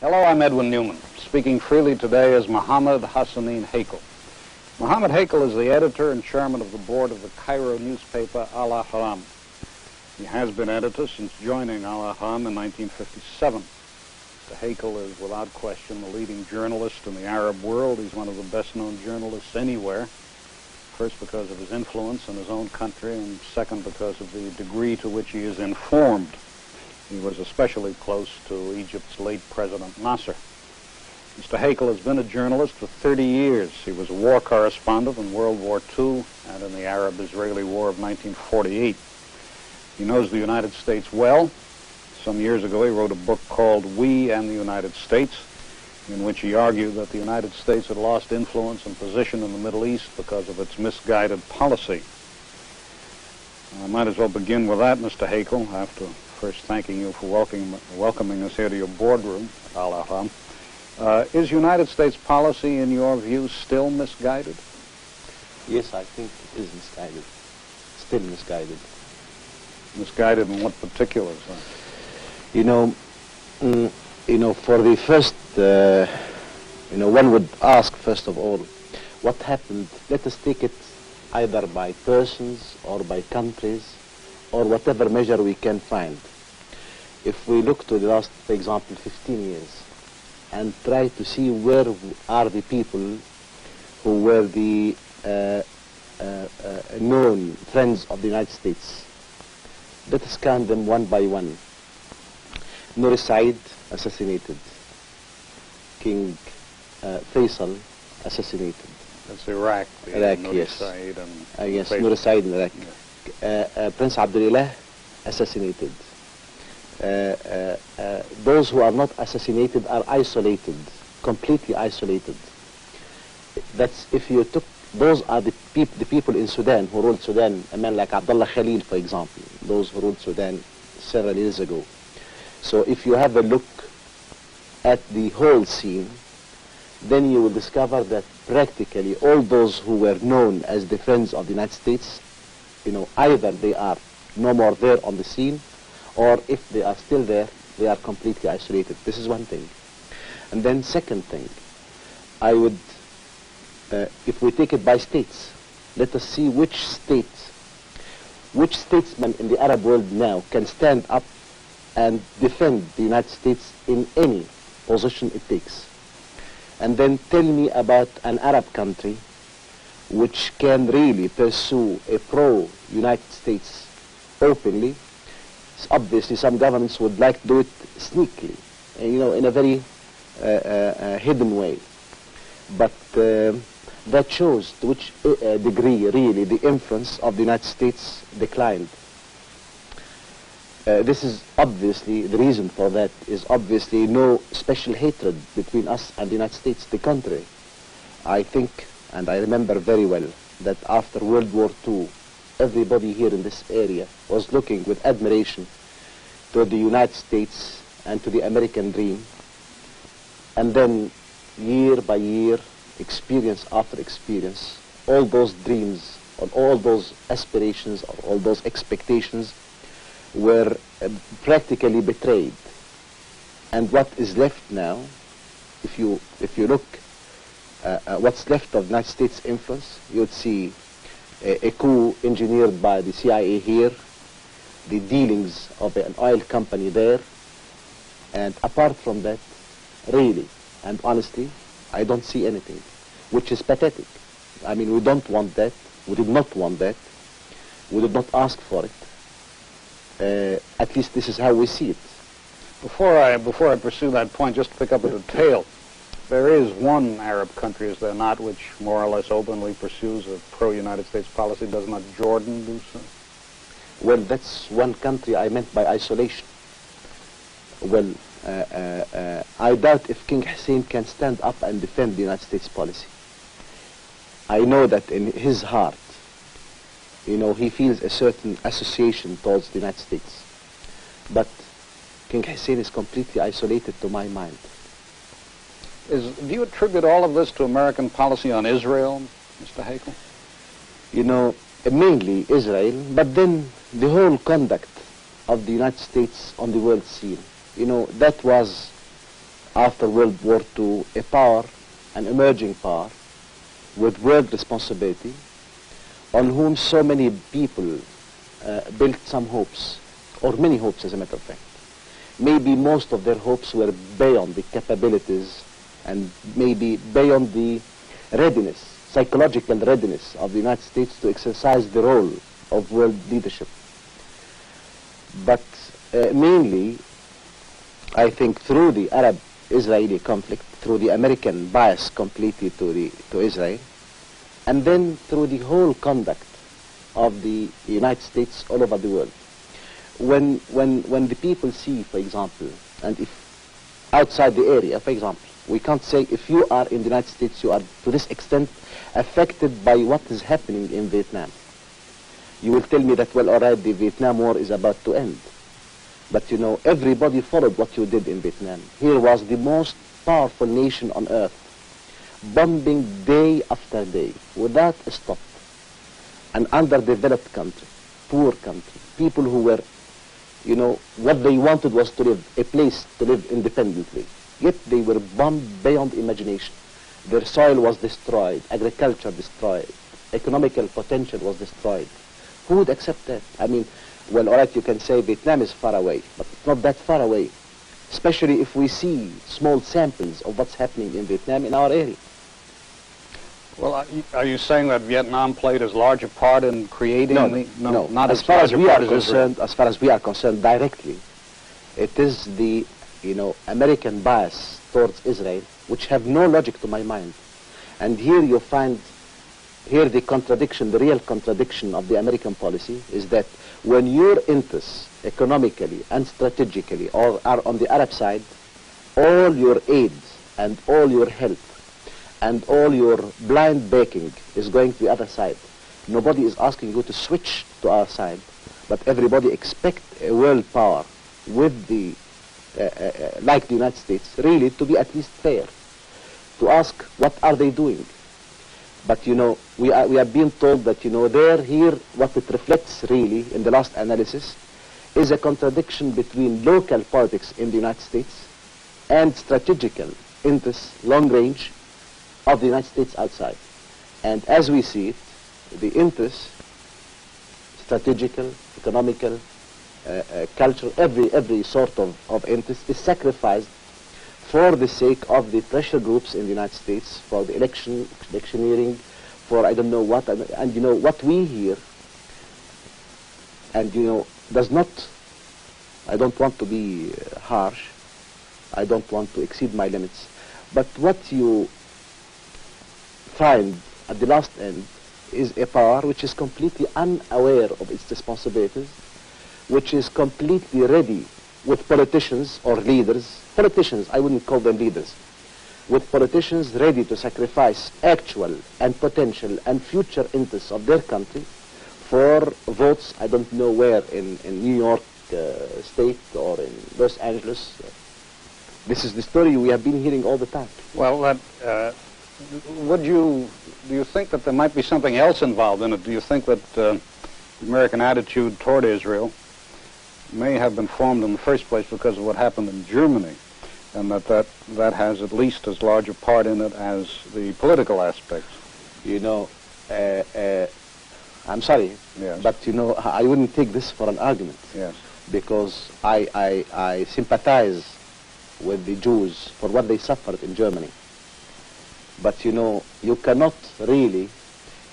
Hello, I'm Edwin Newman. Speaking freely today is محمد Hassaneen Heykel. Mohammed Heykel is the editor and chairman of the board of the Cairo newspaper Al-Ahram. He has been editor since joining Al-Ahram in 1957. Mr. Heykel is without question the leading journalist in the Arab world. He's one of the best-known journalists anywhere. First, because of his influence in his own country, and second, because of the degree to which he is informed. He was especially close to Egypt's late President Nasser. Mr. Heykel has been a journalist for 30 years. He was a war correspondent in World War II and in the Arab-Israeli War of 1948. He knows the United States well. Some years ago, he wrote a book called We and the United States, in which he argued that the United States had lost influence and position in the Middle East because of its misguided policy. I might as well begin with that, Mr. Heykel, after first thanking you for welcoming us here to your boardroom at Al-Ahram. Is United States policy, in your view, still misguided? Yes, I think it is misguided. Still misguided. Misguided in what particulars? For the first, one would ask, first of all, what happened? Let us take it either by persons or by countries or whatever measure we can find. If we look to the last, for example, 15 years and try to see where are the people who were the known friends of the United States, let us count them one by one. Nur Said assassinated. King Faisal assassinated. That's Iraq. Iraq, Nur yes. Said and Yes, Nur Said in Iraq. Yeah. Prince Abdullah assassinated. Those who are not assassinated are isolated, completely isolated. That's if you took, those are the people in Sudan who ruled Sudan, a man like Abdullah Khalil, for example, those who ruled Sudan several years ago. So if you have a look at the whole scene, then you will discover that practically all those who were known as the friends of the United States, either they are no more there on the scene, or if they are still there, they are completely isolated. This is one thing. And then second thing, I would, if we take it by states, let us see which statesman in the Arab world now can stand up and defend the United States in any position it takes. And then tell me about an Arab country which can really pursue a pro-United States openly. Obviously, some governments would like to do it sneakily, in a very hidden way. But that shows to which degree, really, the influence of the United States declined. This is obviously, the reason for that is obviously no special hatred between us and the United States. The contrary. I think, and I remember very well, that after World War II, everybody here in this area was looking with admiration to the United States and to the American dream. And then, year by year, experience after experience, all those dreams, or all those aspirations, or all those expectations were practically betrayed. And what is left now, if you look what's left of the United States influence, you would see a coup engineered by the CIA here, the dealings of an oil company there, and apart from that, really and honestly, I don't see anything, which is pathetic. I mean, we don't want that, we did not want that, we did not ask for it. At least this is how we see it. Before I pursue that point, just to pick up a detail, there is one Arab country, is there not, which more or less openly pursues a pro-United States policy. Does not Jordan do so? Well, that's one country I meant by isolation. Well, I doubt if King Hussein can stand up and defend the United States policy. I know that in his heart, he feels a certain association towards the United States. But King Hussein is completely isolated to my mind. Do you attribute all of this to American policy on Israel, Mr. Heykel? Mainly Israel, but then the whole conduct of the United States on the world scene. That was after World War II, a power, an emerging power, with world responsibility, on whom so many people built some hopes, or many hopes as a matter of fact. Maybe most of their hopes were beyond the capabilities and maybe beyond the readiness, psychological readiness of the United States to exercise the role of world leadership. But mainly, I think through the Arab-Israeli conflict, through the American bias completely to Israel, and then through the whole conduct of the United States all over the world. When the people see, for example, and if outside the area, for example, we can't say if you are in the United States, you are to this extent affected by what is happening in Vietnam. You will tell me that, well, all right, the Vietnam War is about to end. But, you know, everybody followed what you did in Vietnam. Here was the most powerful nation on earth, bombing day after day, without a stop. An underdeveloped country, poor country, people who were, you know, what they wanted was to live, a place to live independently. Yet they were bombed beyond imagination. Their soil was destroyed, agriculture destroyed, economical potential was destroyed. Who would accept that? I mean, well, all right, you can say Vietnam is far away, but it's not that far away, especially if we see small samples of what's happening in Vietnam in our area. Well, are you saying that Vietnam played as large a part in creating No. Not as far as we are concerned, as far as we are concerned directly, it is the, you know, American bias towards Israel, which have no logic to my mind. And here you find, here the contradiction, the real contradiction of the American policy is that when your interests economically and strategically are on the Arab side, all your aid and all your help and all your blind backing is going to the other side. Nobody is asking you to switch to our side, but everybody expects a world power with the, like the United States, really to be at least fair, to ask what are they doing. But, you know, we are being told that, you know, here, what it reflects really in the last analysis is a contradiction between local politics in the United States and strategical interests, long range, of the United States outside. And as we see it, the interests, strategical, economical, cultural, every sort of interest is sacrificed for the sake of the pressure groups in the United States, for the electioneering, for I don't know what, and you know, what we hear, and you know, does not, I don't want to be harsh, I don't want to exceed my limits, but what you find at the last end is a power which is completely unaware of its responsibilities, which is completely ready with politicians or leaders, politicians, I wouldn't call them leaders, with politicians ready to sacrifice actual and potential and future interests of their country for votes, I don't know where, in New York State or in Los Angeles. This is the story we have been hearing all the time. Well, do you think that there might be something else involved in it? Do you think that the American attitude toward Israel may have been formed in the first place because of what happened in Germany, and that has at least as large a part in it as the political aspects? You know, I'm sorry, yes, but you know, I wouldn't take this for an argument. Yes. Because I sympathize with the Jews for what they suffered in Germany. But you know, you cannot really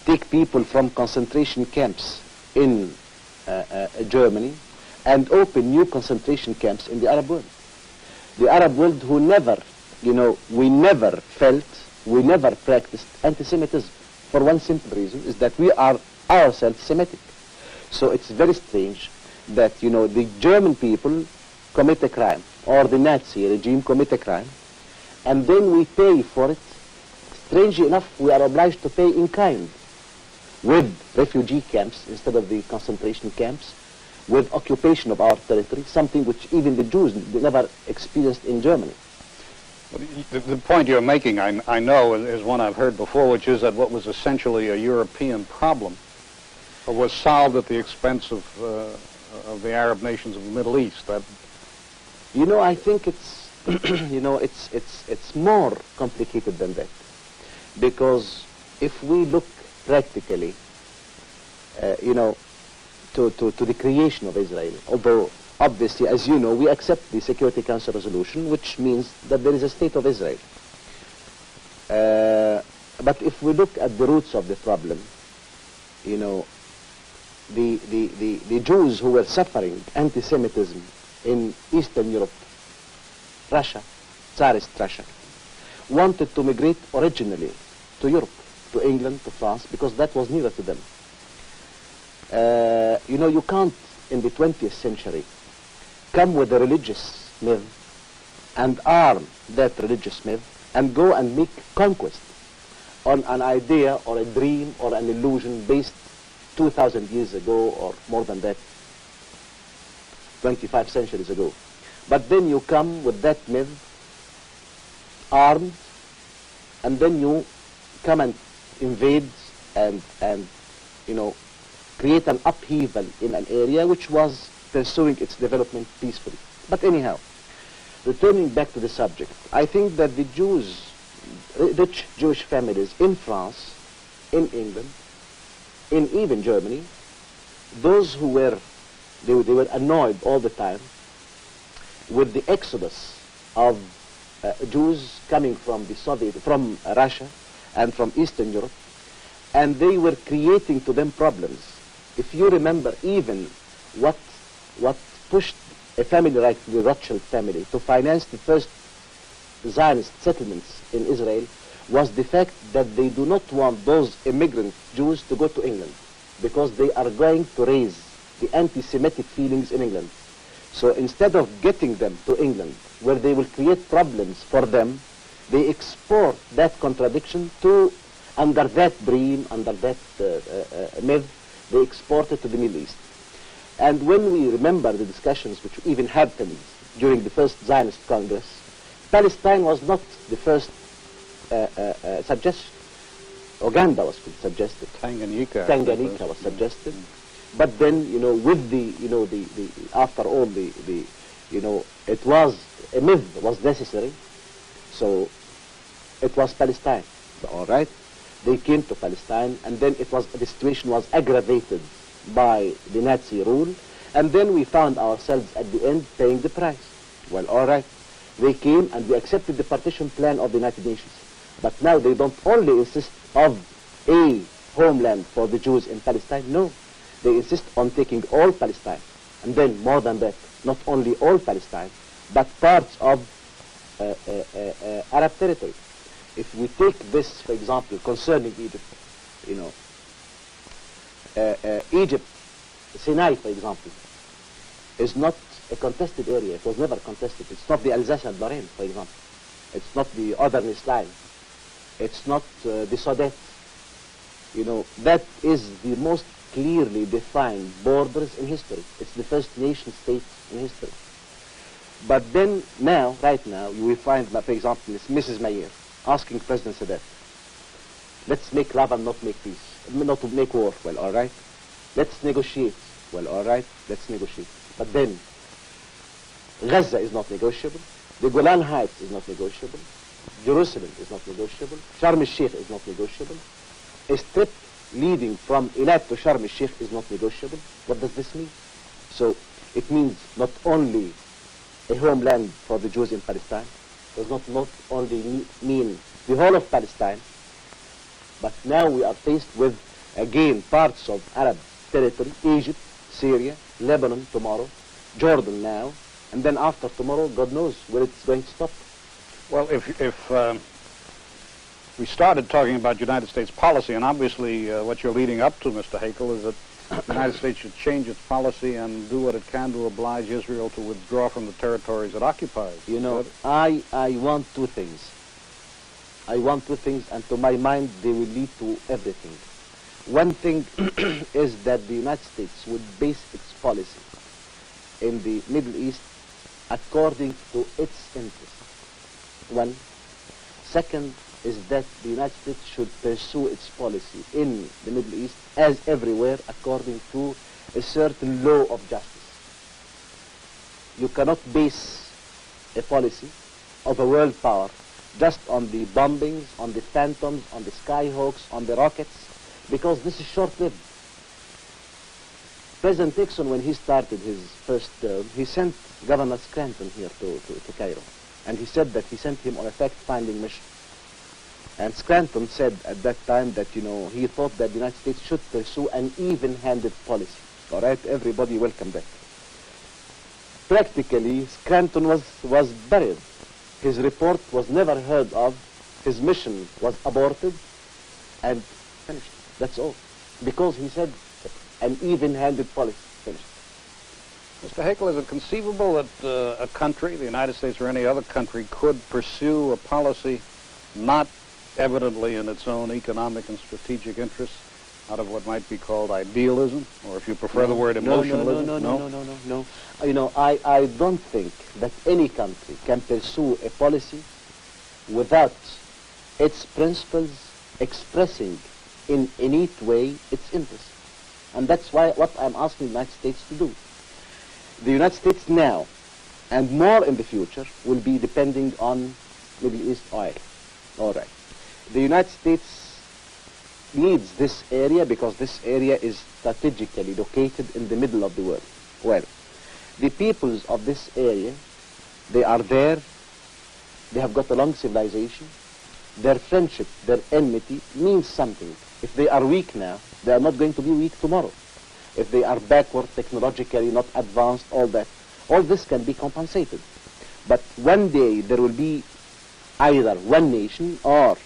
take people from concentration camps in Germany and open new concentration camps in the Arab world. The Arab world who never, you know, we never practiced anti-Semitism for one simple reason, is that we are ourselves Semitic. So it's very strange that, you know, the German people commit a crime, or the Nazi regime commit a crime, and then we pay for it. Strangely enough, we are obliged to pay in kind, with refugee camps instead of the concentration camps, with occupation of our territory, something which even the Jews never experienced in Germany. The point you're making, I know, is one I've heard before, which is that what was essentially a European problem was solved at the expense of the Arab nations of the Middle East. That, you know, I think it's you know, it's more complicated than that. Because if we look practically, you know, to the creation of Israel, although obviously, as you know, we accept the Security Council resolution, which means that there is a state of Israel. But if we look at the roots of the problem, you know, the Jews who were suffering anti-Semitism in Eastern Europe, Russia, Tsarist Russia, wanted to migrate originally to Europe, to England, to France, because that was nearer to them. You know, you can't, in the 20th century, come with a religious myth and arm that religious myth and go and make conquest on an idea or a dream or an illusion based 2,000 years ago or more than that, 25 centuries ago. But then you come with that myth armed, and then you come and invade and you know, create an upheaval in an area which was pursuing its development peacefully. But anyhow, returning back to the subject, I think that the Jews, rich Jewish families in France, in England, in even Germany, those who were, they were annoyed all the time with the exodus of Jews coming from from Russia and from Eastern Europe, and they were creating to them problems. If you remember even what pushed a family like the Rothschild family to finance the first Zionist settlements in Israel was the fact that they do not want those immigrant Jews to go to England, because they are going to raise the anti-Semitic feelings in England. So instead of getting them to England, where they will create problems for them, they export that contradiction to, under that dream, under that myth, they export it to the Middle East. And when we remember the discussions which even happened during the first Zionist Congress, Palestine was not the first suggestion. Uganda was suggested. Tanganyika was suggested. But then, you know, with the, you know, the after all, the you know, it was, a myth was necessary, so it was Palestine. All right? They came to Palestine, and then it was, the situation was aggravated by the Nazi rule, and then we found ourselves at the end paying the price. Well, all right. They came and we accepted the partition plan of the United Nations. But now they don't only insist of a homeland for the Jews in Palestine, no. They insist on taking all Palestine. And then, more than that, not only all Palestine, but parts of Arab territory. If we take this, for example, concerning Egypt, you know, Egypt, Sinai, for example, is not a contested area. It was never contested. It's not the Alsace-Lorraine, for example. It's not the Oderness line. It's not the Sudet. You know, that is the most clearly defined borders in history. It's the first nation state in history. But then now, right now, you will find, for example, Mrs. Mayer asking President Sadat, let's make love and not make peace, not to make war. Well, all right. Let's negotiate. Well, all right. Let's negotiate. But then, Gaza is not negotiable. The Golan Heights is not negotiable. Jerusalem is not negotiable. Sharm el-Sheikh is not negotiable. A strip leading from Eilat to Sharm el-Sheikh is not negotiable. What does this mean? So it means not only a homeland for the Jews in Palestine, does not only mean the whole of Palestine, but now we are faced with, again, parts of Arab territory, Egypt, Syria, Lebanon tomorrow, Jordan now, and then after tomorrow, God knows where it's going to stop. Well, if we started talking about United States policy, and obviously what you're leading up to, Mr. Heykel, is that the United States should change its policy and do what it can to oblige Israel to withdraw from the territories it occupies. You know, I want two things. I want two things, and to my mind, they will lead to everything. One thing is that the United States would base its policy in the Middle East according to its interests. One. Second is that the United States should pursue its policy in the Middle East, as everywhere, according to a certain law of justice. You cannot base a policy of a world power just on the bombings, on the phantoms, on the skyhawks, on the rockets, because this is short-lived. President Nixon, when he started his first term, he sent Governor Scranton here to Cairo. And he said that he sent him on a fact-finding mission. And Scranton said at that time that, he thought that the United States should pursue an even-handed policy. All right, everybody welcome that. Practically, Scranton was buried. His report was never heard of. His mission was aborted and finished. That's all. Because he said an even-handed policy. Finished. Mr. Heykel, is it conceivable that a country, the United States or any other country, could pursue a policy not evidently in its own economic and strategic interests out of what might be called idealism, or if you prefer the word emotionalism? No. I don't think that any country can pursue a policy without its principles expressing in a neat way its interests. And that's what I'm asking the United States to do. The United States now, and more in the future, will be depending on Middle East oil. All right. The United States needs this area because this area is strategically located in the middle of the world. Well, the peoples of this area, they are there, they have got a long civilization, their friendship, their enmity means something. If they are weak now, they are not going to be weak tomorrow. If they are backward technologically, not advanced, all this can be compensated. But one day there will be either one nation or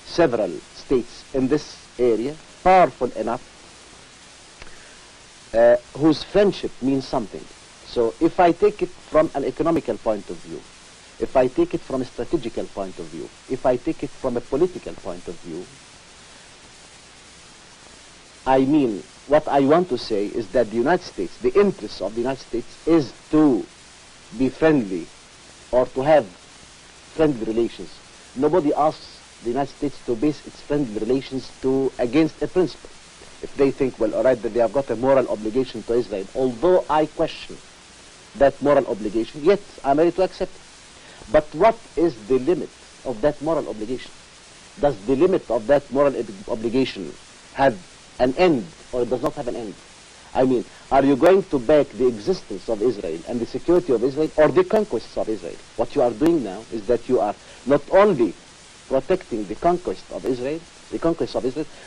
several states in this area powerful enough whose friendship means something. So if I take it from an economical point of view, if I take it from a strategical point of view, if I take it from a political point of view, I mean, what I want to say is that the United States, the interest of the United States is to be friendly or to have friendly relations. Nobody asks the United States to base its friendly relations against a principle. If they think, well, all right, that they have got a moral obligation to Israel, although I question that moral obligation, yet I'm ready to accept it. But what is the limit of that moral obligation? Does the limit of that moral obligation have an end, or it does not have an end? I mean, are you going to back the existence of Israel and the security of Israel, or the conquests of Israel? What you are doing now is that you are not only protecting the conquest of Israel,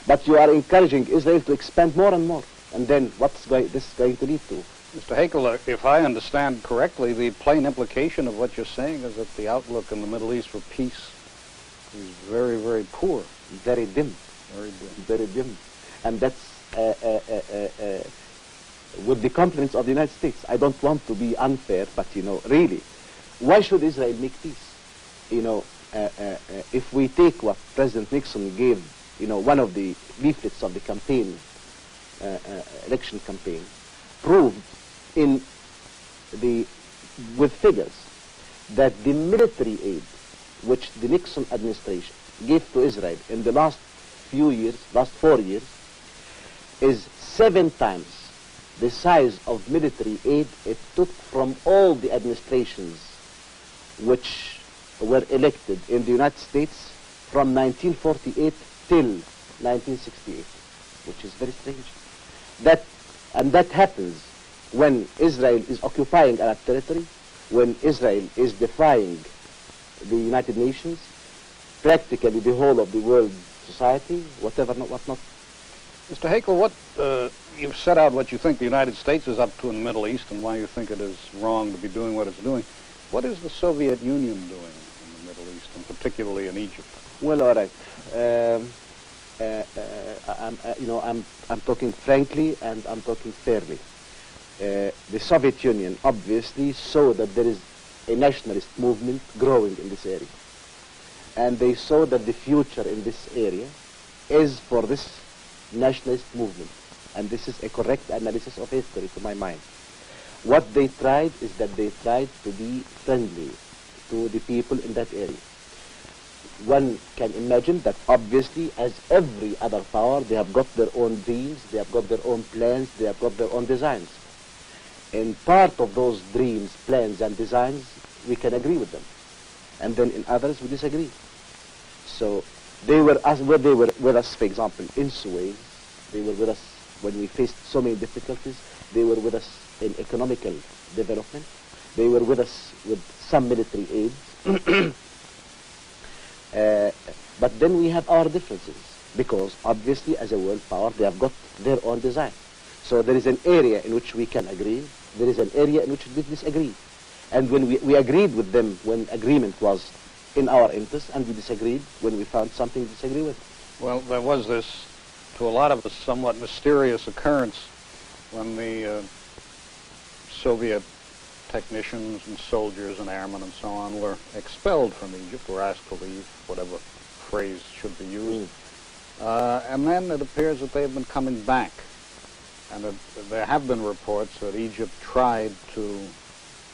but you are encouraging Israel to expand more and more. And then what's this going to lead to? Mr. Heykel, if I understand correctly, the plain implication of what you're saying is that the outlook in the Middle East for peace is very, very poor. Very dim. Very dim. Very dim. And that's with the compliments of the United States. I don't want to be unfair, but, really, why should Israel make peace? If we take what President Nixon gave, one of the leaflets of the campaign, election campaign, proved with figures that the military aid which the Nixon administration gave to Israel in the last 4 years, is 7 times the size of military aid it took from all the administrations which were elected in the United States from 1948 till 1968, which is very strange. That happens when Israel is occupying Arab territory, when Israel is defying the United Nations, practically the whole of the world society, whatnot. Mr. Heykel, you've set out what you think the United States is up to in the Middle East and why you think it is wrong to be doing what it's doing. What is the Soviet Union doing in the Middle East, and particularly in Egypt? Well, all right. I'm talking frankly and I'm talking fairly. The Soviet Union obviously saw that there is a nationalist movement growing in this area. And they saw that the future in this area is for this nationalist movement. And this is a correct analysis of history to my mind. What they tried is that they tried to be friendly to the people in that area. One can imagine that obviously, as every other power, they have got their own dreams, they have got their own plans, they have got their own designs. And part of those dreams, plans, and designs, we can agree with them. and then in others we disagree. So they were with us, for example, in Suez. They were with us when we faced so many difficulties. They were with us in economical development. They were with us with some military aid. But then we have our differences, because obviously as a world power they have got their own design. So there is an area in which we can agree, there is an area in which we disagree. And when we agreed with them when agreement was in our interest, and we disagreed when we found something to disagree with. Well, there was this, to a lot of us, somewhat mysterious occurrence when the Soviet technicians and soldiers and airmen and so on were expelled from Egypt, were asked to leave, whatever phrase should be used. And then it appears that they have been coming back. And there have been reports that Egypt tried to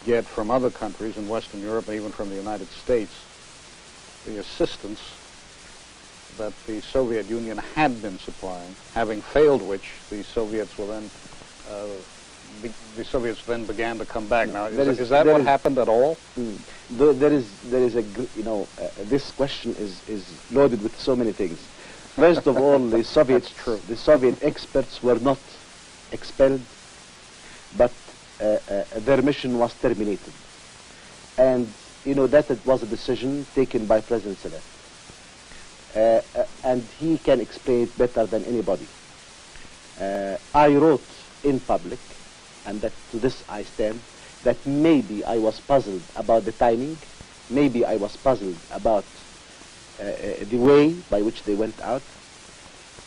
get from other countries in Western Europe, and even from the United States, the assistance that the Soviet Union had been supplying, having failed which the Soviets will then the Soviets then began to come back. Now, is that what happened at all? There is a, this question is loaded with so many things. First of all, the Soviet experts were not expelled, but their mission was terminated. And, that it was a decision taken by President Sadat. And he can explain it better than anybody. I wrote in public, and that to this I stand, that maybe I was puzzled about the timing, maybe I was puzzled about the way by which they went out,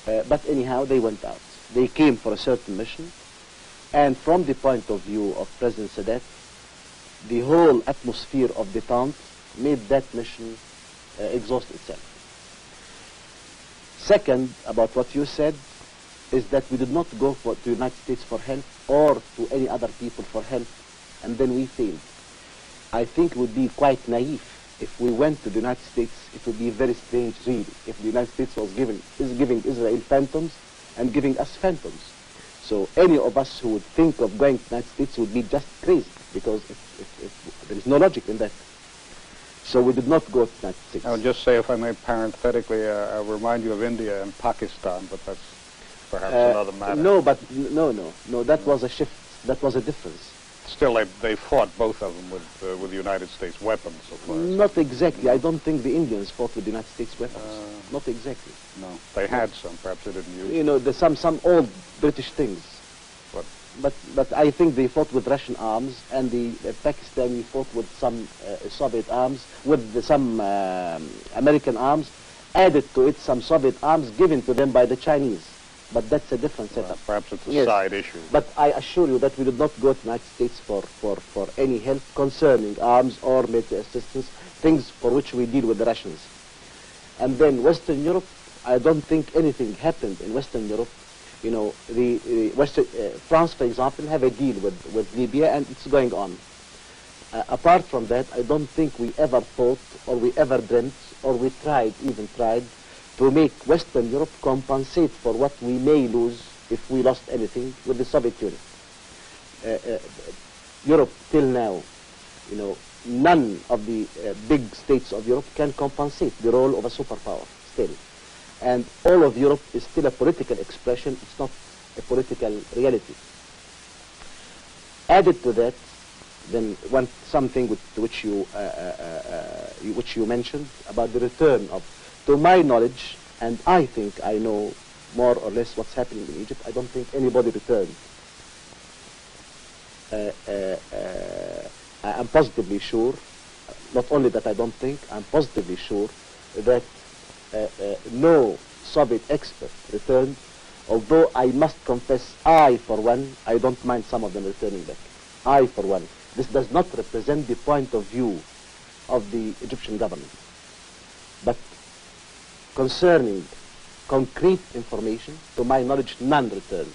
but anyhow they went out. They came for a certain mission, and from the point of view of President Sadat, the whole atmosphere of detente made that mission exhaust itself. Second, about what you said, is that we did not go to the United States for help or to any other people for help, and then we failed. I think it would be quite naive if we went to the United States. It would be very strange, really, if the United States is giving Israel phantoms and giving us phantoms. So any of us who would think of going to the United States would be just crazy, because there is no logic in that. So we did not go to the United States. I would just say, if I may, parenthetically, I'll remind you of India and Pakistan, but that's perhaps another matter. No, that was a shift. That was a difference. Still, they fought, both of them, with the United States weapons, so far. Not exactly. I don't think the Indians fought with the United States weapons. Not exactly. No, they had some. Perhaps they didn't use them. There's some old British things. But I think they fought with Russian arms, and the Pakistani fought with some Soviet arms, with some American arms, added to it some Soviet arms given to them by the Chinese. But that's a different setup. Perhaps it's a side issue. But I assure you that we did not go to the United States for any help concerning arms or military assistance, things for which we deal with the Russians. And then Western Europe, I don't think anything happened in Western Europe. France, for example, have a deal with Libya, and it's going on. Apart from that, I don't think we ever thought, or we ever dreamt, or we even tried, to make Western Europe compensate for what we may lose if we lost anything with the Soviet Union. Europe, till now, none of the big states of Europe can compensate the role of a superpower, still. And all of Europe is still a political expression, it's not a political reality. Added to that, then something which you mentioned about the return of, to my knowledge, and I think I know more or less what's happening in Egypt, I don't think anybody returned. I'm positively sure, not only that I don't think, I'm positively sure that no Soviet expert returned, although I must confess, I, for one, I don't mind some of them returning back. I, for one. This does not represent the point of view of the Egyptian government. But concerning concrete information, to my knowledge, none returned.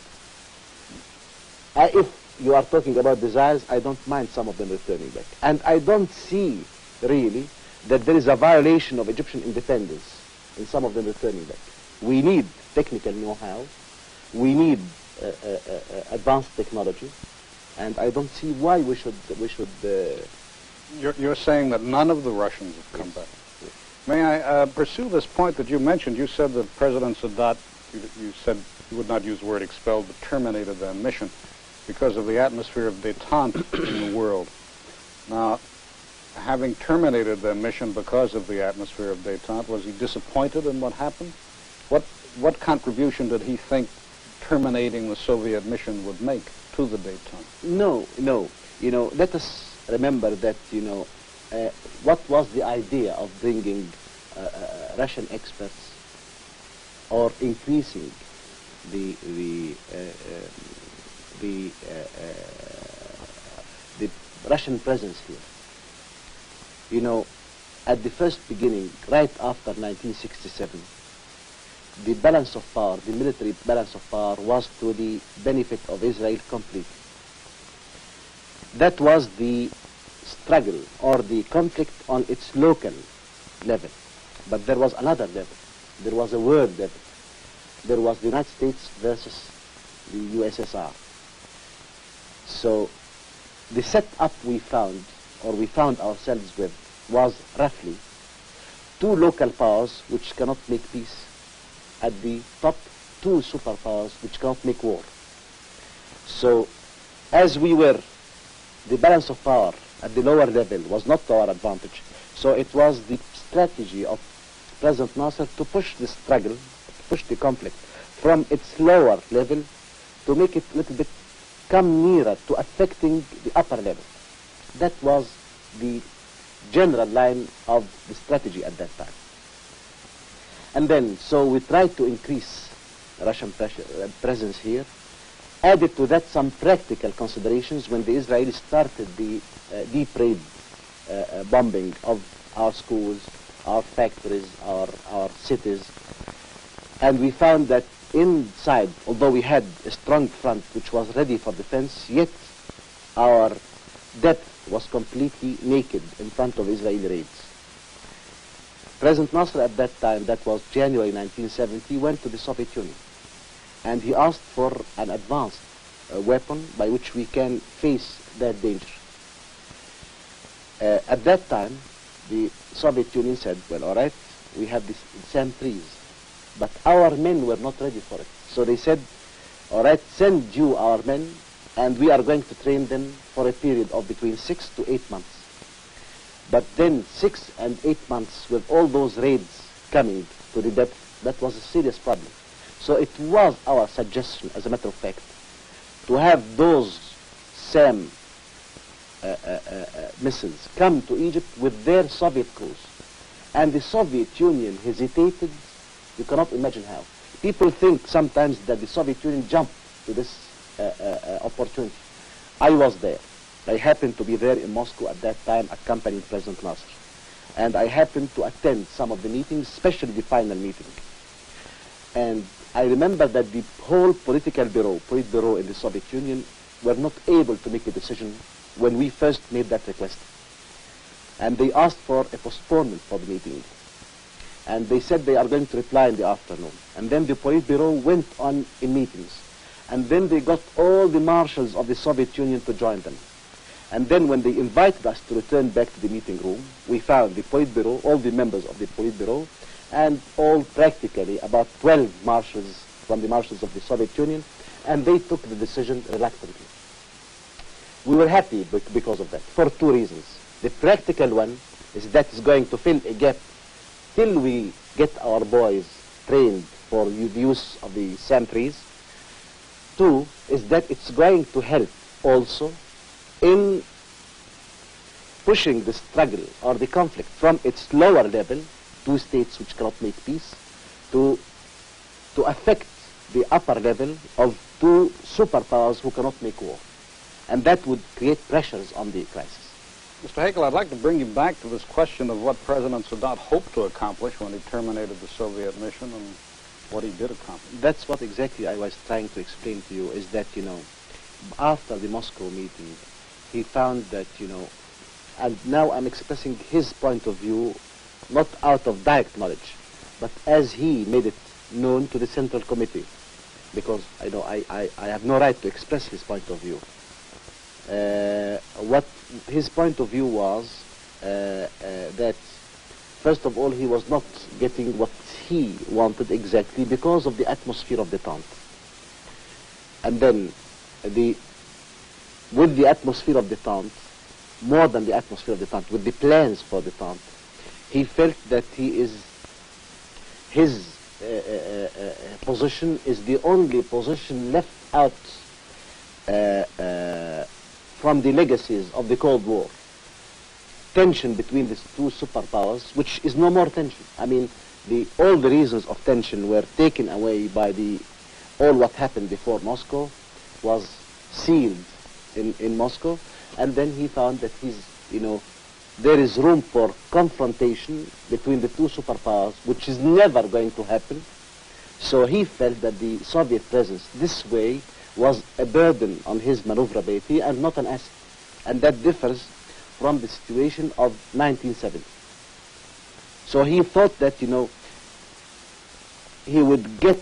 If you are talking about desires, I don't mind some of them returning back. And I don't see, really, that there is a violation of Egyptian independence in some of them returning back. We need technical know-how. We need advanced technology. And I don't see why we should You're saying that none of the Russians have come back. May I pursue this point that you mentioned? You said that President Sadat, you said you would not use the word expelled, but terminated their mission because of the atmosphere of détente in the world. Now, having terminated their mission because of the atmosphere of détente, was he disappointed in what happened? What contribution did he think terminating the Soviet mission would make to the détente? No. You know, let us remember that, you know, what was the idea of bringing Russian experts or increasing the Russian presence here? You know, at the first beginning, right after 1967, the balance of power, the military balance of power, was to the benefit of Israel completely. That was the struggle or the conflict on its local level. But there was another level. There was a world level. There was the United States versus the USSR. So the setup we found ourselves with was roughly two local powers which cannot make peace, at the top two superpowers which cannot make war. So as we were, the balance of power at the lower level was not to our advantage. So it was the strategy of President Nasser to push the struggle, to push the conflict from its lower level to make it a little bit come nearer to affecting the upper level. That was the general line of the strategy at that time. And then, so we tried to increase Russian presence here. Added to that some practical considerations when the Israelis started the deep raid bombing of our schools, our factories, our cities. And we found that inside, although we had a strong front which was ready for defense, yet our depth was completely naked in front of Israeli raids. President Nasser at that time, that was January 1970, went to the Soviet Union. And he asked for an advanced weapon by which we can face that danger. At that time, the Soviet Union said, well, all right, we have these SAM-3s, but our men were not ready for it. So they said, all right, send you our men, and we are going to train them for a period of between 6 to 8 months. But then 6 and 8 months with all those raids coming to the depth, that was a serious problem. So it was our suggestion, as a matter of fact, to have those SAM missiles come to Egypt with their Soviet crews. And the Soviet Union hesitated, you cannot imagine how. People think sometimes that the Soviet Union jumped to this opportunity. I was there. I happened to be there in Moscow at that time, accompanying President Nasser. And I happened to attend some of the meetings, especially the final meeting. And I remember that the whole Politburo in the Soviet Union were not able to make a decision when we first made that request. And they asked for a postponement for the meeting. And they said they are going to reply in the afternoon. And then the Politburo went on in meetings. And then they got all the marshals of the Soviet Union to join them. And then when they invited us to return back to the meeting room, we found the Politburo, all the members of the Politburo, and all practically about 12 marshals from the marshals of the Soviet Union, and they took the decision reluctantly. We were happy because of that, for two reasons. The practical one is that it's going to fill a gap till we get our boys trained for the use of the SAM-3s. Two is that it's going to help also in pushing the struggle or the conflict from its lower level, two states which cannot make peace, to affect the upper level of two superpowers who cannot make war. And that would create pressures on the crisis. Mr. Heykel, I'd like to bring you back to this question of what President Sadat hoped to accomplish when he terminated the Soviet mission and what he did accomplish. That's what exactly I was trying to explain to you, is that, you know, after the Moscow meeting, he found that, you know, and now I'm expressing his point of view, not out of direct knowledge, but as he made it known to the Central Committee, because I know I have no right to express his point of view. What his point of view was that, first of all, he was not getting what he wanted exactly because of the atmosphere of detente. And then, with the atmosphere of detente, more than the atmosphere of detente, with the plans for detente, he felt that his position is the only position left out from the legacies of the Cold War. Tension between these two superpowers, which is no more tension. I mean, all the reasons of tension were taken away by all what happened before Moscow was sealed in Moscow, and then he found that there is room for confrontation between the two superpowers, which is never going to happen. So he felt that the Soviet presence this way was a burden on his maneuverability and not an asset. And that differs from the situation of 1970. So he thought that, he would get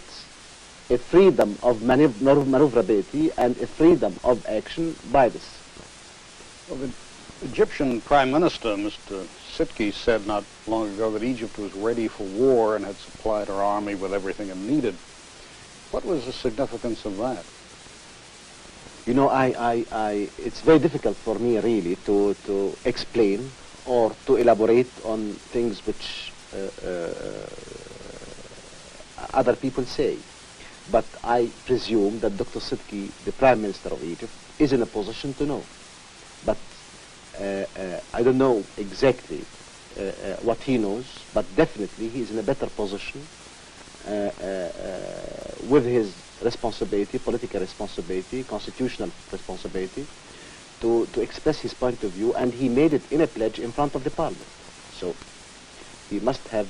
a freedom of maneuverability and a freedom of action by this. Well, the Egyptian Prime Minister, Mr. Sitki, said not long ago that Egypt was ready for war and had supplied her army with everything it needed. What was the significance of that? It's very difficult for me really to explain or to elaborate on things which other people say. But I presume that Dr. Sitki, the Prime Minister of Egypt, is in a position to know. But I don't know exactly what he knows, but definitely he is in a better position with his responsibility, political responsibility, constitutional responsibility, to express his point of view, and he made it in a pledge in front of the Parliament. So he must have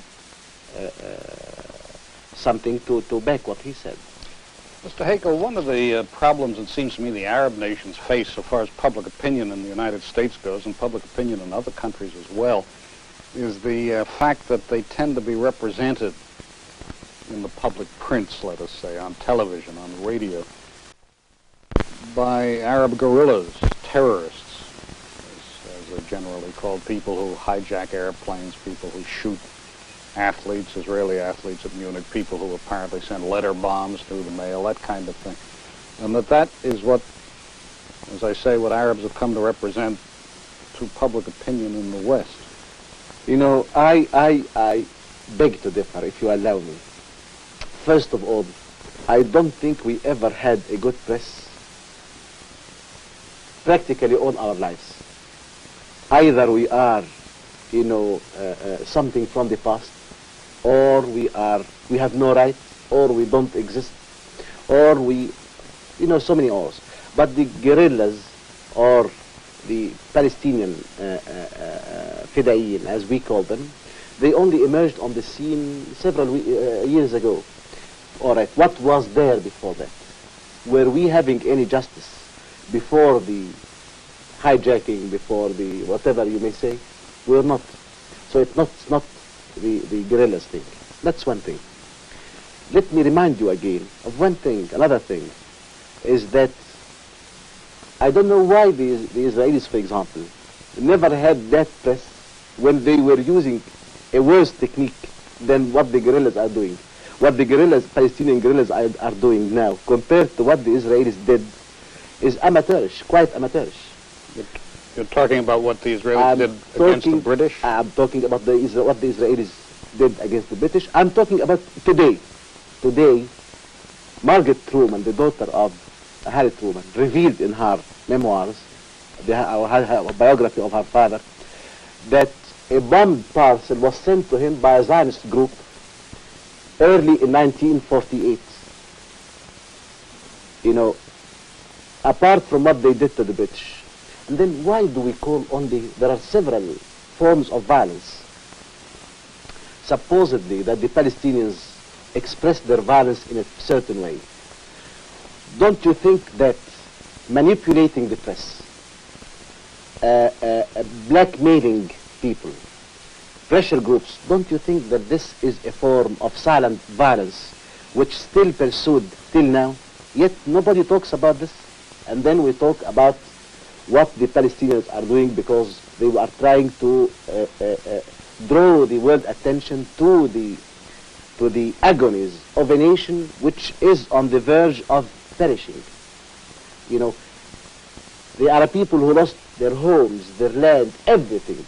something to back what he said. Mr. Heykel, one of the problems it seems to me the Arab nations face so far as public opinion in the United States goes, and public opinion in other countries as well, is the fact that they tend to be represented in the public prints, let us say, on television, on radio, by Arab guerrillas, terrorists, as they're generally called, people who hijack airplanes, people who shoot athletes, Israeli athletes at Munich, people who apparently send letter bombs through the mail, that kind of thing. And that is what, as I say, what Arabs have come to represent to public opinion in the West. I beg to differ, if you allow me. First of all, I don't think we ever had a good press practically all our lives. Either we are, something from the past, or we have no right, or we don't exist, or we, so many ors. But the guerrillas, or the Palestinian Fidayeen, as we call them, they only emerged on the scene several years ago. All right, what was there before that? Were we having any justice before the hijacking, before the whatever you may say? We're not. So it's not the guerrillas thing. That's one thing. Let me remind you again of one thing. Another thing is that I don't know why the Israelis, for example, never had that press when they were using a worse technique than what the guerrillas are doing. What the guerrillas, Palestinian guerrillas are doing now, compared to what the Israelis did, is amateurish, quite amateurish. You're talking about what the Israelis did against the British? I'm talking about what the Israelis did against the British. I'm talking about today. Today, Margaret Truman, the daughter of Harry Truman, revealed in her memoirs, her biography of her father, that a bomb parcel was sent to him by a Zionist group early in 1948. Apart from what they did to the British. And then why do we call there are several forms of violence, supposedly, that the Palestinians express their violence in a certain way. Don't you think that manipulating the press, blackmailing people, pressure groups, don't you think that this is a form of silent violence which still pursued till now? Yet nobody talks about this. And then we talk about what the Palestinians are doing, because they are trying to draw the world attention to the agonies of a nation which is on the verge of perishing. You know, they are people who lost their homes, their land, everything.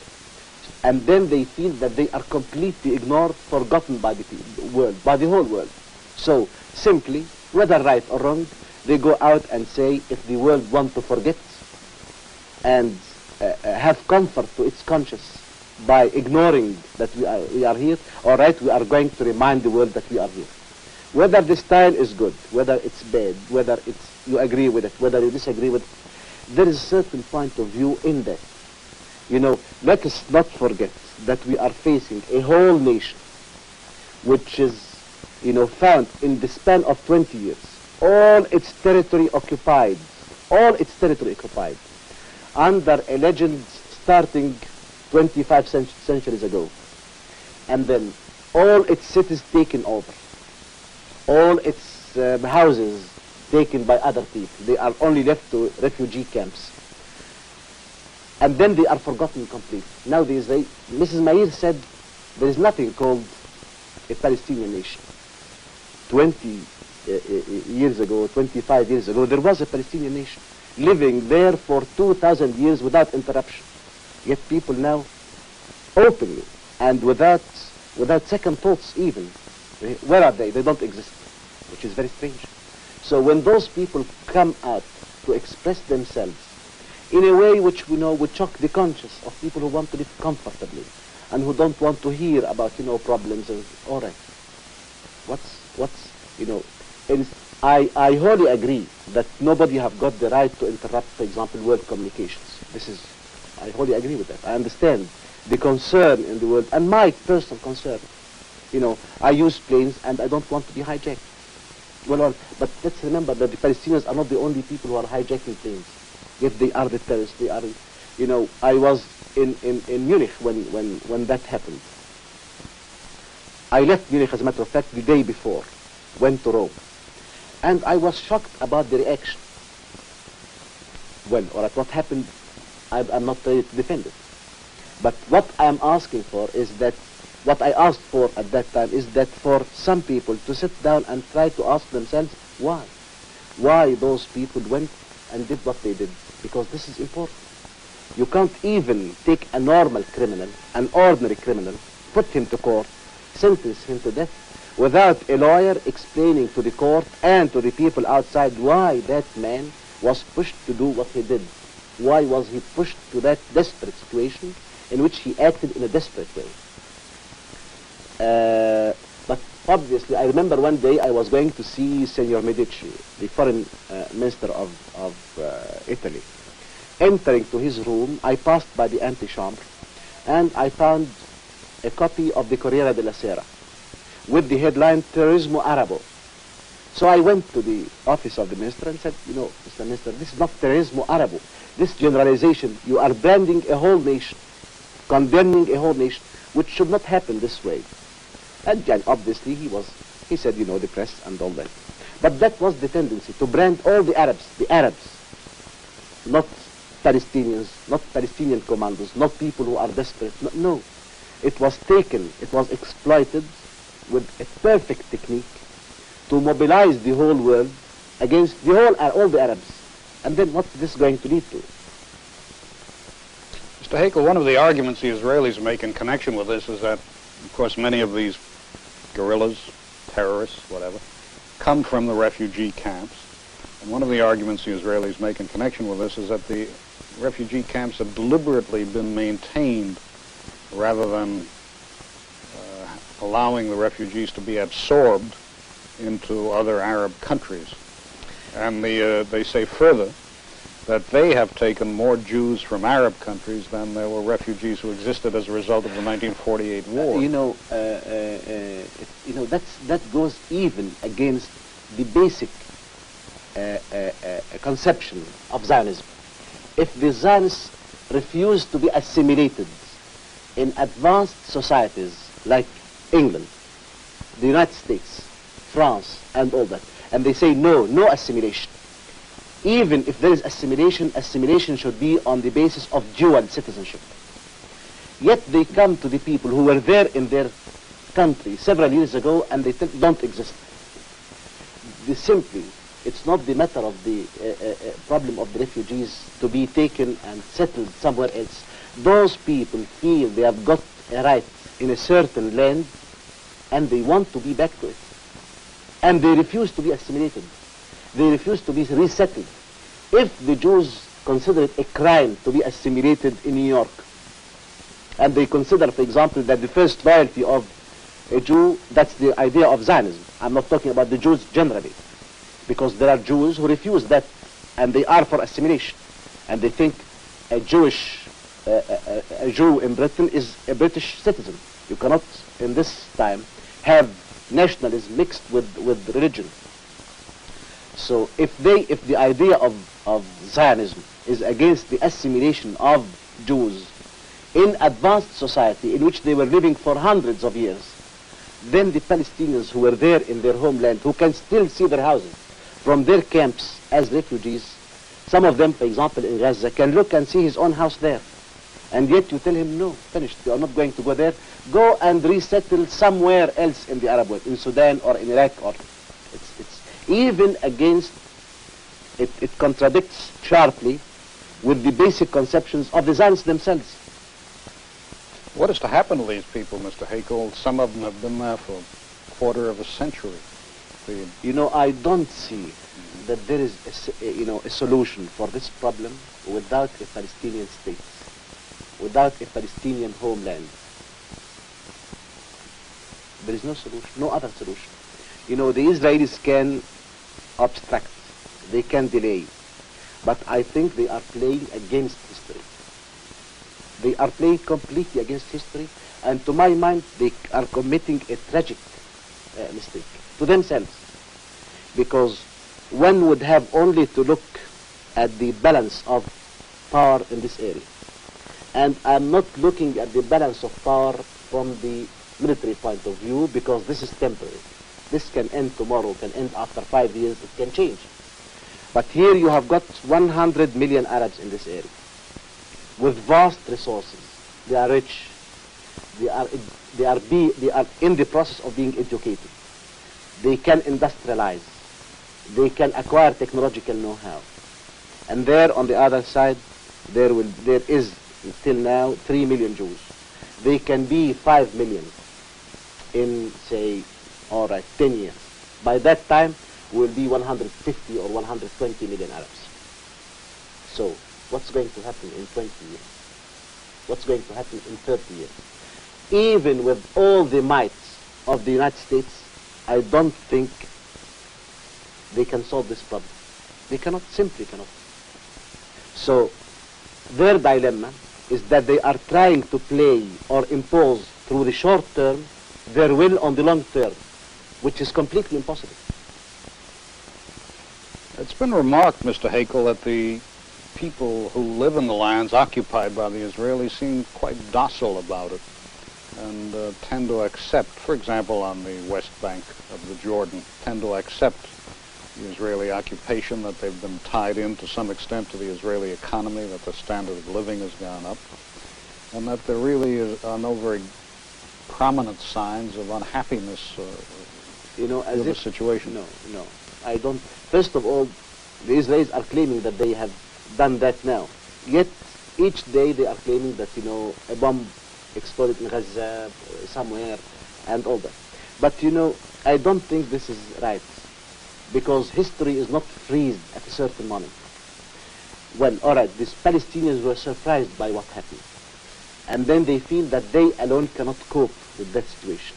And then they feel that they are completely ignored, forgotten by the world, by the whole world. So simply, whether right or wrong, they go out and say, if the world wants to forget and have comfort to its conscience by ignoring that we are here, all right, we are going to remind the world that we are here. Whether the style is good, whether it's bad, whether you agree with it, whether you disagree with it, there is a certain point of view in that. You know, let us not forget that we are facing a whole nation which is, you know, found in the span of 20 years, all its territory occupied, under a legend starting 25 centuries ago. And then all its cities taken over, all its houses taken by other people. They are only left to refugee camps. And then they are forgotten completely. Nowadays, Mrs. Mair said there is nothing called a Palestinian nation. 20 years ago, 25 years ago, there was a Palestinian nation living there for 2,000 years without interruption. Yet people now, openly and without second thoughts even, where are they? They don't exist, which is very strange. So when those people come out to express themselves in a way which we know would shock the conscience of people who want to live comfortably and who don't want to hear about, you know, problems, and all right, what's you know, and I wholly agree that nobody have got the right to interrupt, for example, world communications. I wholly agree with that. I understand the concern in the world, and my personal concern. You know, I use planes and I don't want to be hijacked. Well, but let's remember that the Palestinians are not the only people who are hijacking planes. Yet they are the terrorists. They are, you know, I was in Munich when that happened. I left Munich, as a matter of fact, the day before, went to Rome. And I was shocked about the reaction. Well, or at what happened, I'm not ready to defend it. But what I am asking for is that, what I asked for at that time is that for some people to sit down and try to ask themselves why. Why those people went and did what they did. Because this is important. You can't even take a normal criminal, an ordinary criminal, put him to court, sentence him to death, without a lawyer explaining to the court and to the people outside why that man was pushed to do what he did. Why was he pushed to that desperate situation in which he acted in a desperate way? But obviously, I remember one day I was going to see Signor Medici, the foreign minister of Italy. Entering to his room, I passed by the antechamber, and I found a copy of the Corriere della Sera with the headline, Terrorismo Arabo. So I went to the office of the minister and said, you know, Mr. Minister, this is not Terrorismo Arabo. This generalization, you are branding a whole nation, condemning a whole nation, which should not happen this way. And obviously he said, you know, the press and all that. But that was the tendency, to brand all the Arabs, not Palestinians, not Palestinian commandos, not people who are desperate. No. It was taken, it was exploited with a perfect technique to mobilize the whole world against all the Arabs. And then what's this going to lead to? Mr. Heykel, one of the arguments the Israelis make in connection with this is that, of course, many of these guerrillas, terrorists, whatever, come from the refugee camps. And one of the arguments the Israelis make in connection with this is that the refugee camps have deliberately been maintained rather than allowing the refugees to be absorbed into other Arab countries. And they say further that they have taken more Jews from Arab countries than there were refugees who existed as a result of the 1948 war. That goes even against the basic conception of Zionism. If the Zionists refuse to be assimilated in advanced societies like England, the United States, France, and all that, and they say no assimilation, even if there is assimilation, assimilation should be on the basis of dual citizenship. Yet they come to the people who were there in their country several years ago and they don't exist. Simply, it's not the matter of the problem of the refugees to be taken and settled somewhere else. Those people feel they have got a right in a certain land and they want to be back to it. And they refuse to be assimilated. They refuse to be resettled. If the Jews consider it a crime to be assimilated in New York, and they consider, for example, that the first loyalty of a Jew, that's the idea of Zionism. I'm not talking about the Jews generally, because there are Jews who refuse that, and they are for assimilation. And they think a Jew in Britain is a British citizen. You cannot, in this time, have nationalism mixed with religion. So if the idea of Zionism is against the assimilation of Jews in advanced society in which they were living for hundreds of years, then the Palestinians who were there in their homeland, who can still see their houses from their camps as refugees, some of them, for example, in Gaza, can look and see his own house there. And yet you tell him, no, finished, you are not going to go there. Go and resettle somewhere else in the Arab world, in Sudan or in Iraq. Or it's even against, it contradicts sharply with the basic conceptions of the Zionists themselves. What is to happen to these people, Mr. Heykel? Some of them have been there for a quarter of a century. You know, I don't see that there is a solution for this problem without a Palestinian state, without a Palestinian homeland. There is no solution, no other solution. You know, the Israelis can obstruct, they can delay, but I think they are playing against history. They are playing completely against history, and to my mind, they are committing a tragic mistake to themselves, because one would have only to look at the balance of power in this area. And I'm not looking at the balance of power from the military point of view, because this is temporary. This can end tomorrow, can end after 5 years, it can change. But here you have got 100 million Arabs in this area, with vast resources. They are rich. They are in the process of being educated. They can industrialize. They can acquire technological know-how. And there, on the other side, there is till now 3 million Jews. They can be 5 million in, say, 10 years. By that time, will be 150 or 120 million Arabs. So, what's going to happen in 20 years? What's going to happen in 30 years? Even with all the might of the United States, I don't think they can solve this problem. They cannot, simply cannot. So, their dilemma is that they are trying to play or impose through the short term their will on the long term, which is completely impossible. It's been remarked, Mr. Heykel, that the people who live in the lands occupied by the Israelis seem quite docile about it and tend to accept, for example, on the West Bank of the Jordan, tend to accept the Israeli occupation, that they've been tied in to some extent to the Israeli economy, that the standard of living has gone up, and that there really are no very prominent signs of unhappiness with the situation. No, I don't. First of all, the Israelis are claiming that they have done that now. Yet, each day they are claiming that, a bomb exploded in Gaza, somewhere, and all that. But, I don't think this is right, because history is not freezed at a certain moment. Well, all right, these Palestinians were surprised by what happened. And then they feel that they alone cannot cope with that situation.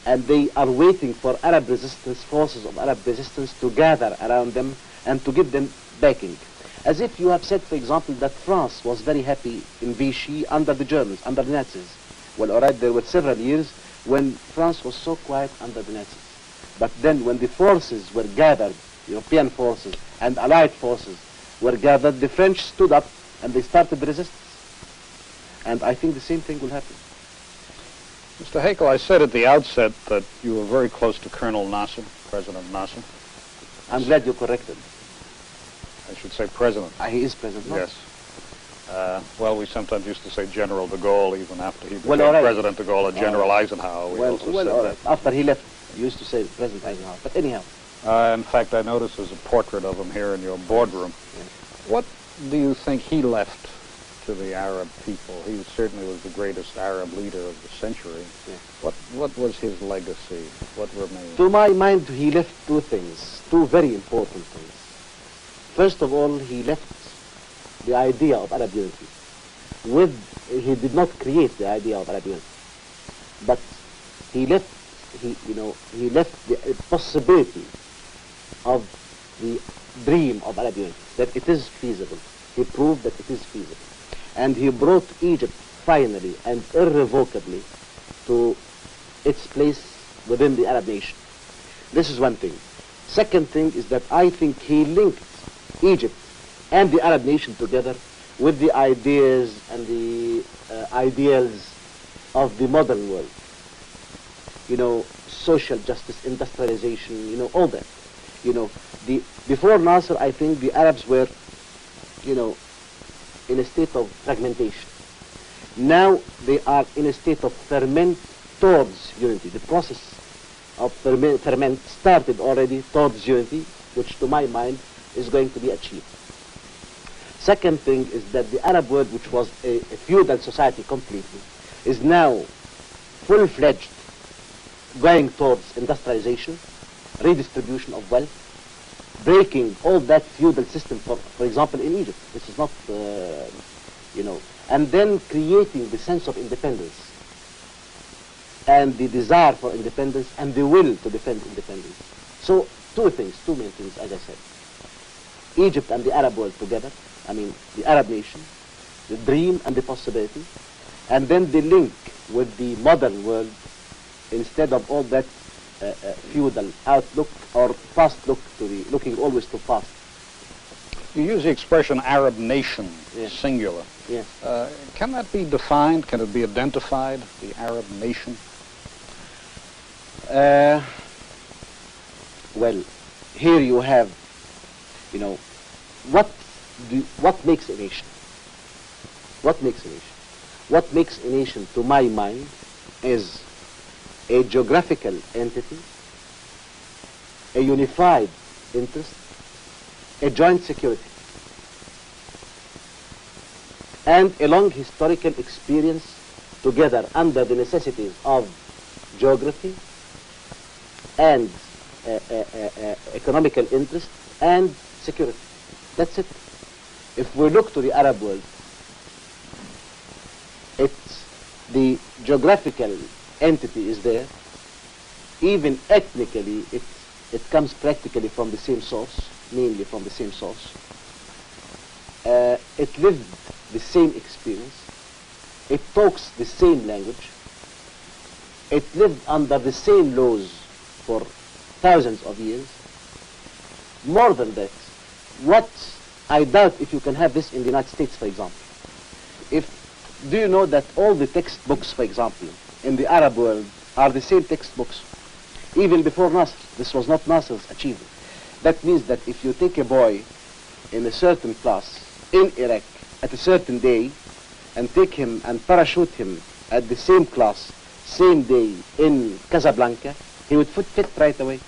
And they are waiting for Arab resistance, forces of Arab resistance to gather around them and to give them backing. As if you have said, for example, that France was very happy in Vichy under the Germans, under the Nazis. Well, all right, there were several years when France was so quiet under the Nazis. But then when the forces were gathered, European forces and Allied forces were gathered, the French stood up and they started the resistance. And I think the same thing will happen. Mr. Heykel, I said at the outset that you were very close to Colonel Nasser, President Nasser. I'm glad you corrected. I should say president. He is president, no? Yes. Well, we sometimes used to say General de Gaulle, even after he became Well, all right. President de Gaulle, or General Eisenhower. We also said all that. right. After he left, you used to say President Eisenhower. But anyhow. In fact, I noticed there's a portrait of him here in your boardroom. Yes. What do you think he left to the Arab people? He certainly was the greatest Arab leader of the century. Yes. What was his legacy? What remained? To my mind, he left two things, two very important things. First of all, he left the idea of Arab unity. He did not create the idea of Arab unity, but he left the possibility of the dream of Arab unity, that it is feasible. He proved that it is feasible. And he brought Egypt finally and irrevocably to its place within the Arab nation. This is one thing. Second thing is that I think he linked Egypt and the Arab nation together with the ideas and the ideals of the modern world. You know, social justice, industrialization, you know, all that. You know, before Nasser, I think the Arabs were, you know, in a state of fragmentation. Now they are in a state of ferment towards unity. The process of ferment started already towards unity, which to my mind is going to be achieved. Second thing is that the Arab world, which was a feudal society completely, is now full-fledged going towards industrialization, redistribution of wealth, breaking all that feudal system, for example, in Egypt. This is not, you know, and then creating the sense of independence and the desire for independence and the will to defend independence. So two main things, as I said. Egypt and the Arab world together, I mean the Arab nation, the dream and the possibility, and then the link with the modern world instead of all that feudal outlook or past look to the looking always to past. You use the expression Arab nation, Yes. singular. Yes. Can that be defined? Can it be identified, the Arab nation? Well, here you have, you know, what makes a nation? What makes a nation? What makes a nation, to my mind, is a geographical entity, a unified interest, a joint security, and a long historical experience together under the necessities of geography and economical interest and security. That's it. If we look to the Arab world, it's the geographical entity is there. Even ethnically, it comes practically from the same source, mainly from the same source. It lived the same experience. It talks the same language. It lived under the same laws for thousands of years. More than that, what I doubt if you can have this in the United States, for example. Do you know that all the textbooks, for example, in the Arab world are the same textbooks? Even before Nasser, this was not Nasser's achievement. That means that if you take a boy in a certain class in Iraq at a certain day and take him and parachute him at the same class, same day in Casablanca, he would fit right away.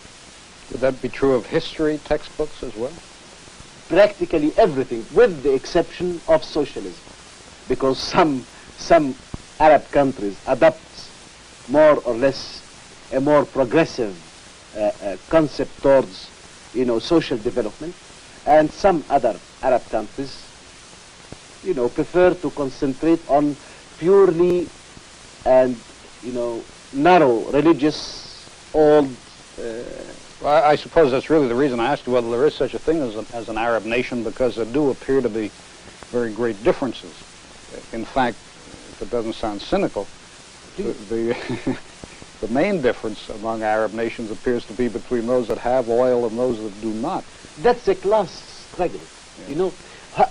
Would that be true of history textbooks as well? Practically everything, with the exception of socialism, because some Arab countries adopt more or less a more progressive concept towards, you know, social development, and some other Arab countries, you know, prefer to concentrate on purely and, you know, narrow religious old. Well, I suppose that's really the reason I asked you whether there is such a thing as an Arab nation, because there do appear to be very great differences. In fact, if it doesn't sound cynical, the main difference among Arab nations appears to be between those that have oil and those that do not. That's a class struggle. Yeah.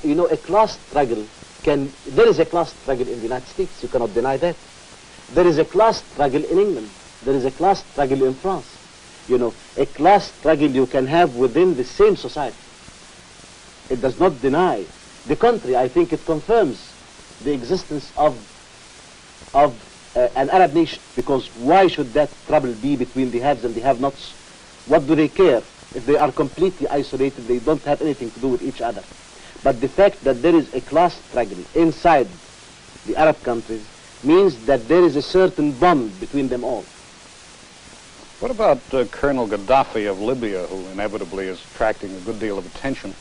You know, a class struggle there is a class struggle in the United States. You cannot deny that. There is a class struggle in England. There is a class struggle in France. You know, a class struggle you can have within the same society. It does not deny. The contrary, I think it confirms the existence of an Arab nation, because why should that trouble be between the haves and the have-nots? What do they care? If they are completely isolated, they don't have anything to do with each other. But the fact that there is a class struggle inside the Arab countries means that there is a certain bond between them all. What about Colonel Gaddafi of Libya, who inevitably is attracting a good deal of attention?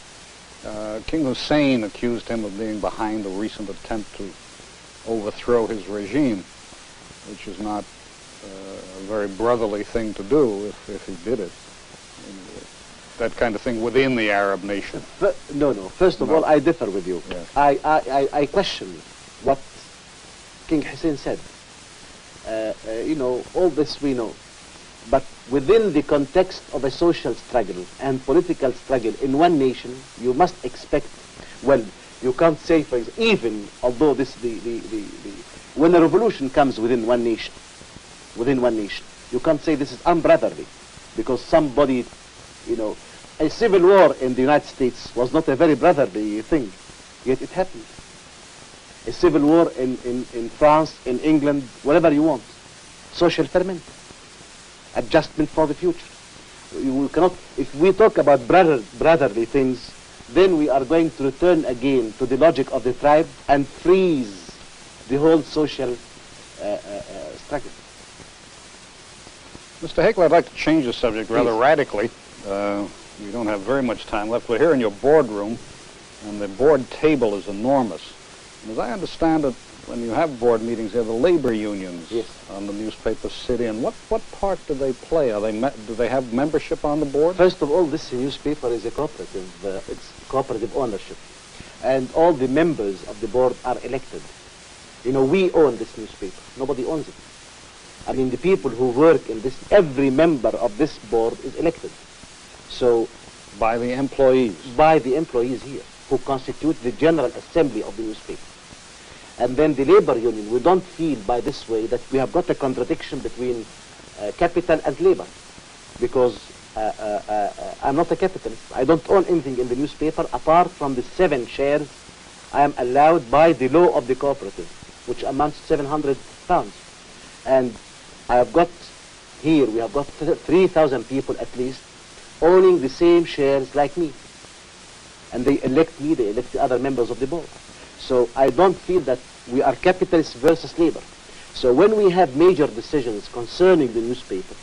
King Hussein accused him of being behind a recent attempt to overthrow his regime, which is not a very brotherly thing to do if he did it. That kind of thing within the Arab nation. No. First of all, I differ with you. Yes. I question what King Hussein said. All this we know. But within the context of a social struggle and political struggle in one nation, you must expect, well, you can't say, for example, even although this when a revolution comes within one nation, you can't say this is unbrotherly, because somebody, a civil war in the United States was not a very brotherly thing, yet it happened. A civil war in France, in England, whatever you want. Social ferment. Adjustment for the future. You cannot, if we talk about brotherly things, then we are going to return again to the logic of the tribe and freeze the whole social struggle. Mr. Heykel, I'd like to change the subject rather radically. We don't have very much time left. We're here in your boardroom, and the board table is enormous. And as I understand it, when you have board meetings, there are the labor unions on the newspapers sit in. What part do they play? Do they have membership on the board? First of all, this newspaper is a cooperative. It's cooperative ownership, and all the members of the board are elected. We own this newspaper. Nobody owns it. I mean, the people who work in this, every member of this board is elected. So, by the employees? By the employees here, who constitute the General Assembly of the newspaper. And then the labor union, we don't feel by this way that we have got a contradiction between capital and labor, because I'm not a capitalist. I don't own anything in the newspaper apart from the 7 shares I am allowed by the law of the cooperative, which amounts to £700. And I have got here, we have got 3,000 people at least owning the same shares like me. And they elect me, they elect the other members of the board. So I don't feel that we are capitalists versus labor. So when we have major decisions concerning the newspaper,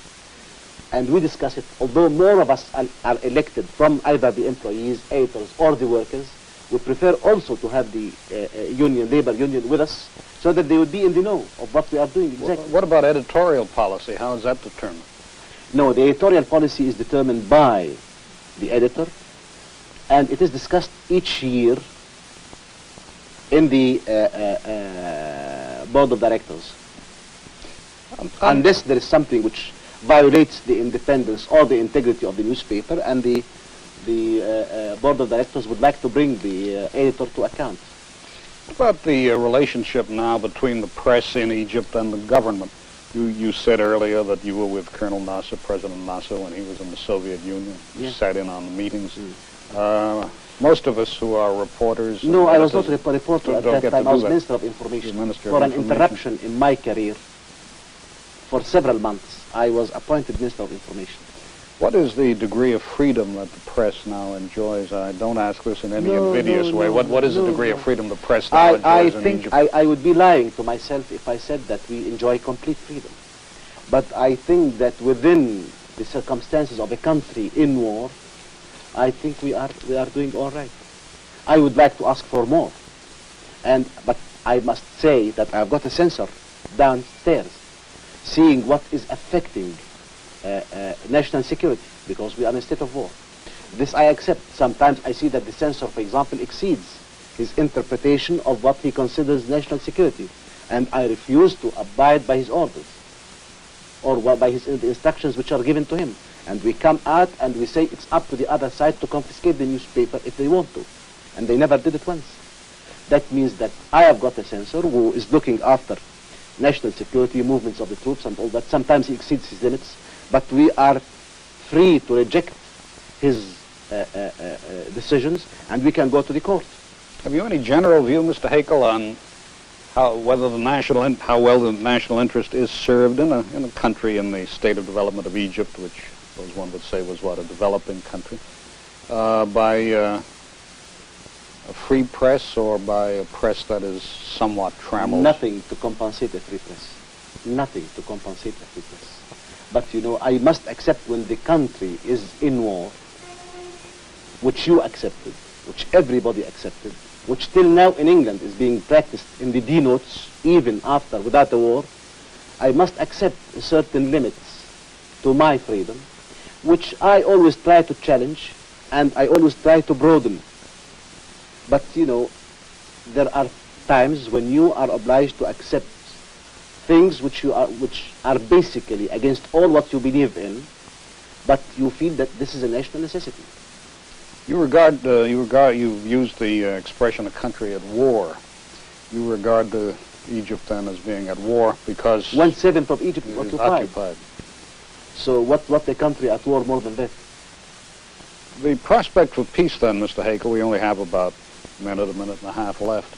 and we discuss it, although more of us are elected from either the employees, editors, or the workers, we prefer also to have the labor union with us, so that they would be in the know of what we are doing exactly. What about editorial policy? How is that determined? No, the editorial policy is determined by the editor, and it is discussed each year in the board of directors. Unless there is something which violates the independence or the integrity of the newspaper, and the board of directors would like to bring the editor to account. What about the relationship now between the press in Egypt and the government? You said earlier that you were with Colonel Nasser, President Nasser, when he was in the Soviet Union. You sat in on the meetings. Most of us who are reporters... No, I was not a reporter at that time. I was Minister of Information. For an interruption in my career, for several months, I was appointed Minister of Information. What is the degree of freedom that the press now enjoys? I don't ask this in any invidious way. What is the degree of freedom the press now enjoys in Egypt? I would be lying to myself if I said that we enjoy complete freedom. But I think that within the circumstances of a country in war, I think we are doing all right. I would like to ask for more. But I must say that I've got a censor downstairs, seeing what is affecting national security, because we are in a state of war. This I accept. Sometimes I see that the censor, for example, exceeds his interpretation of what he considers national security, and I refuse to abide by his orders or by his instructions which are given to him. And we come out and we say it's up to the other side to confiscate the newspaper if they want to, and they never did it once. That means that I have got a censor who is looking after national security, movements of the troops and all that. Sometimes he exceeds his limits, but we are free to reject his decisions, and we can go to the court. Have you any general view, Mr. Heykel, on how well the national interest is served in a country in the state of development of Egypt, which as one would say was what, a developing country, by a free press or by a press that is somewhat trammeled? Nothing to compensate a free press. Nothing to compensate a free press. But you know, I must accept when the country is in war, which you accepted, which everybody accepted, which till now in England is being practiced in the D-notes, even after, without a war, I must accept certain limits to my freedom, which I always try to challenge, and I always try to broaden. But, you know, there are times when you are obliged to accept things which are basically against all what you believe in, but you feel that this is a national necessity. You've used the expression "a country at war." You regard Egypt then as being at war because 1/7 of Egypt is occupied. So what a country at war more than that? The prospect for peace then, Mr. Heykel, we only have about a minute and a half left.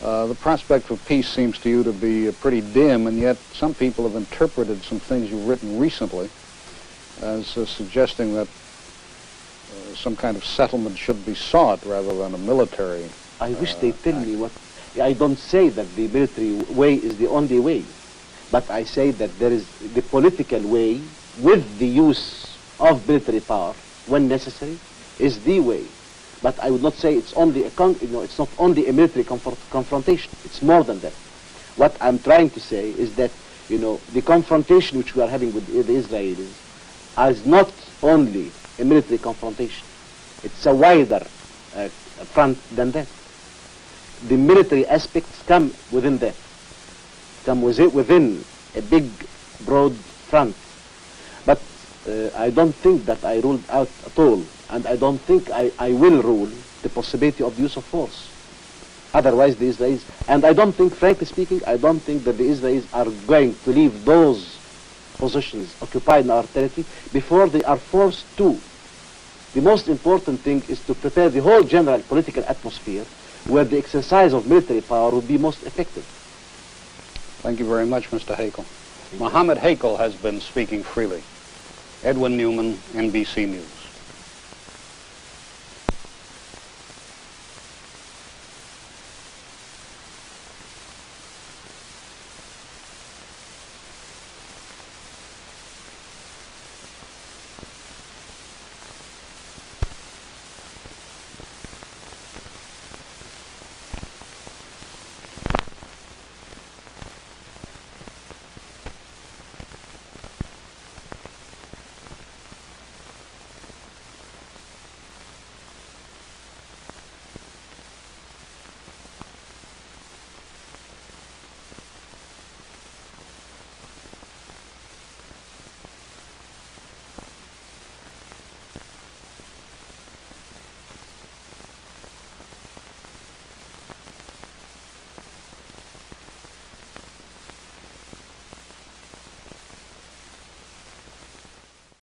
The prospect for peace seems to you to be pretty dim, and yet some people have interpreted some things you've written recently as suggesting that some kind of settlement should be sought rather than a military. I wish they tell me what. I don't say that the military way is the only way, but I say that there is the political way with the use of military power when necessary is the way. But I would not say it's only it's not only a military confrontation. It's more than that. What I'm trying to say is that, you know, the confrontation which we are having with the Israelis is not only a military confrontation. It's a wider front than that. The military aspects come within that, come within a big, broad front. But I don't think that I ruled out at all, and I don't think I will rule the possibility of the use of force. Otherwise, the Israelis, and I don't think, frankly speaking, I don't think that the Israelis are going to leave those positions occupied in our territory before they are forced to. The most important thing is to prepare the whole general political atmosphere where the exercise of military power would be most effective. Thank you very much, Mr. Heykel. Mohammed Heykel has been speaking freely. Edwin Newman, NBC News.